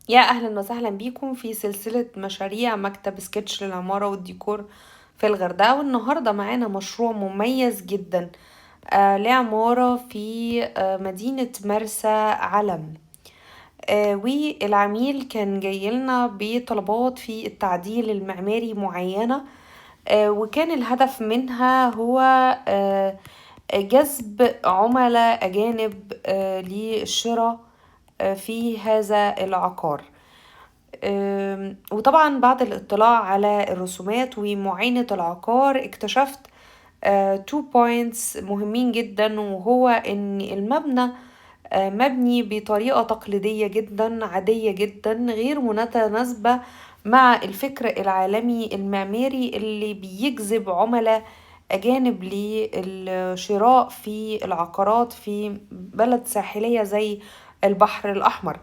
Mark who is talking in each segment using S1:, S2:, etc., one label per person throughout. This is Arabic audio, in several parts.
S1: يا أهلا وسهلا بيكم في سلسلة مشاريع مكتب سكتش للعمارة والديكور في الغردقة. والنهاردة معانا مشروع مميز جدا لعمارة في مدينة مرسى علم. والعميل كان جايلنا بطلبات في التعديل المعماري معينة. وكان الهدف منها هو جذب عملاء أجانب للشراء في هذا العقار. وطبعا بعد الاطلاع على الرسومات ومعاينة العقار اكتشفت تو بوينتس مهمين جدا، وهو ان المبنى مبني بطريقة تقليدية جدا عادية جدا غير متناسبة مع الفكر العالمي المعماري اللي بيجذب عملاء أجانب للشراء في العقارات في بلد ساحلية زي البحر الأحمر.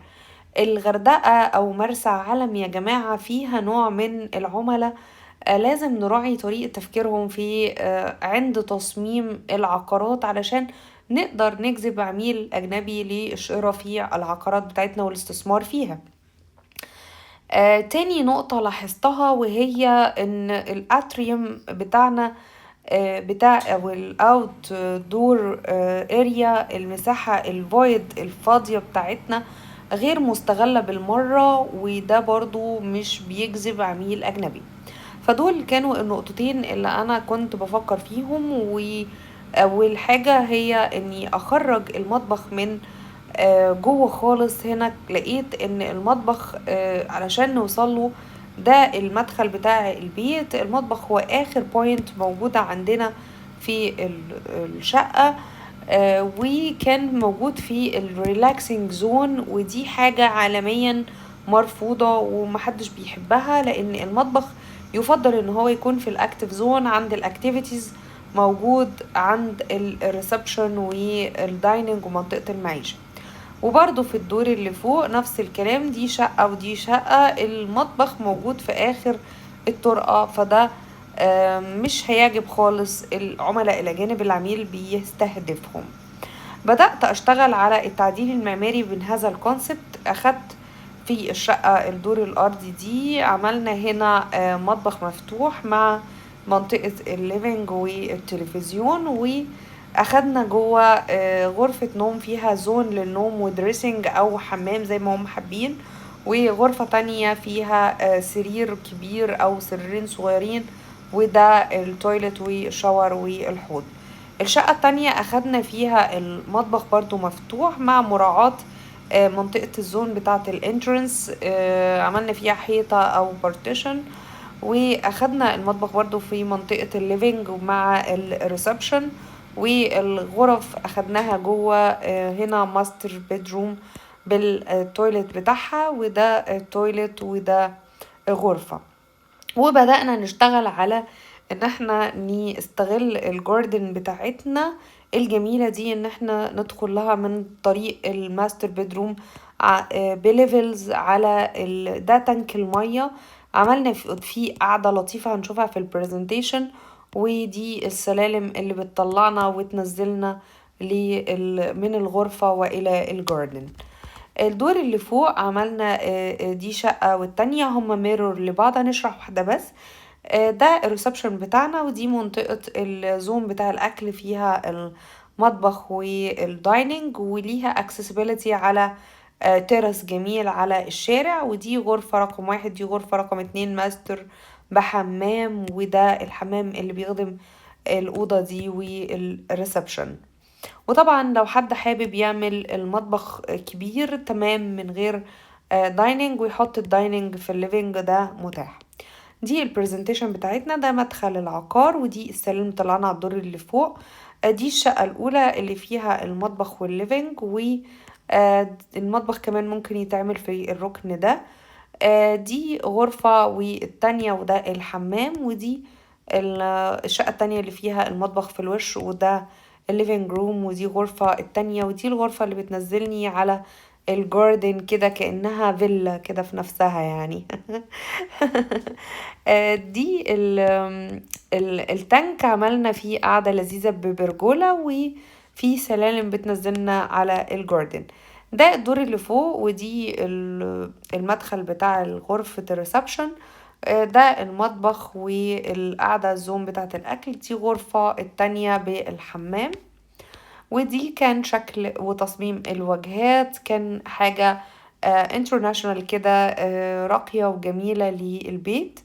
S1: الغردقة أو مرسى علم يا جماعة فيها نوع من العملاء لازم نراعي طريقة تفكيرهم في عند تصميم العقارات علشان نقدر نجذب عميل أجنبي للشراء في العقارات بتاعتنا والاستثمار فيها. تاني نقطة لاحظتها وهي إن الأتريوم بتاعنا بتاع أو الأوت دور اريا، المساحة الفويد الفاضية بتاعتنا غير مستغلة بالمرة، وده برضو مش بيجذب عميل أجنبي. فدول كانوا النقطتين اللي أنا كنت بفكر فيهم. وأول حاجة هي إني أخرج المطبخ من جوه خالص. هنا لقيت ان المطبخ علشان نوصله ده المدخل بتاع البيت. المطبخ هو اخر بوينت موجودة عندنا في الشقة. وكان موجود في الريلاكسنج زون، ودي حاجة عالميا مرفوضة ومحدش بيحبها، لان المطبخ يفضل ان هو يكون في الاكتيف زون عند الاكتيفيتيز، موجود عند الريسبشن والدايننج ومنطقة المعيشة. وبرضو في الدور اللي فوق نفس الكلام، دي شقة ودي شقة، المطبخ موجود في آخر الطرقة. فده مش هيعجب خالص العملاء الأجانب اللي العميل بيستهدفهم. بدأت أشتغل على التعديل المعماري من هذا الكونسبت. أخدت في الشقة الدور الأرضي دي عملنا هنا مطبخ مفتوح مع منطقة الليفينج والتلفزيون، وأخدنا جوه غرفة نوم فيها زون للنوم ودريسنج أو حمام زي ما هم حابين، وغرفة تانية فيها سرير كبير أو سريرين صغيرين، وده التويلت والشاور والحوض. الشقة التانية أخدنا فيها المطبخ برضو مفتوح مع مراعاة منطقة الزون بتاعة الانترنس. عملنا فيها حيطة أو بارتيشن. وأخدنا المطبخ برضو في منطقة الليفينج مع الريسبشن. والغرف أخدناها جوه هنا ماستر بيدروم بالتويلت بتاعها، وده التويلت وده غرفة. وبدأنا نشتغل على ان احنا نستغل الجاردن بتاعتنا الجميلة دي، ان احنا ندخل لها من طريق الماستر بيدروم بليفلز على ده تانك المية. عملنا فيه قعدة لطيفة هنشوفها في البرزنتيشن، ودي السلالم اللي بتطلعنا وتنزلنا من الغرفة وإلى الجاردن. الدور اللي فوق عملنا دي شقة والتانية هما ميرور لبعض. هنشرح واحدة بس. ده الريسبشن بتاعنا، ودي منطقة الزوم بتاع الأكل فيها المطبخ والدايننج، وليها accessibility على تيرس جميل على الشارع. ودي غرفة رقم 1، دي غرفة رقم 2 ماستر بحمام، وده الحمام اللي بيخدم الأوضة دي والريسبشن. وطبعا لو حد حابب يعمل المطبخ كبير تمام من غير دايننج ويحط الدايننج في الليفينج، ده متاح. دي البرزنتيشن بتاعتنا، ده مدخل العقار، ودي السلم طلعنا على الدور اللي فوق. دي الشقة الأولى اللي فيها المطبخ والليفينج، والمطبخ كمان ممكن يتعمل في الركن ده. دي غرفة والتانية وده الحمام، ودي الشقة التانية اللي فيها المطبخ في الوش، وده الليفينج روم، ودي غرفة التانية، ودي الغرفة اللي بتنزلني على الجاردن كده كأنها فيلا كده في نفسها يعني. دي التانك عملنا فيه قاعدة لذيذة ببرجولة، وفي سلالم بتنزلنا على الجاردن. ده الدور اللي فوق، ودي المدخل بتاع غرفة الريسبشن. ده المطبخ والقعدة الزوم بتاعة الأكل. دي غرفة التانية بالحمام. ودي كان شكل وتصميم الواجهات، كان حاجة انترناشونال كده، راقية وجميلة للبيت.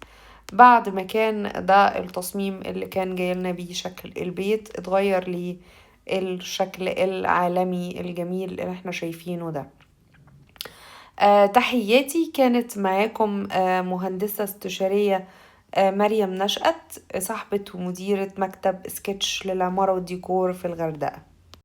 S1: بعد ما كان ده التصميم اللي كان جايلنا بيه شكل البيت، اتغير للشكل العالمي الجميل اللي احنا شايفينه ده. تحياتي، كانت معاكم مهندسة استشارية مريم نشأت، صاحبة ومديرة مكتب سكتش للعمارة والديكور في الغردقة.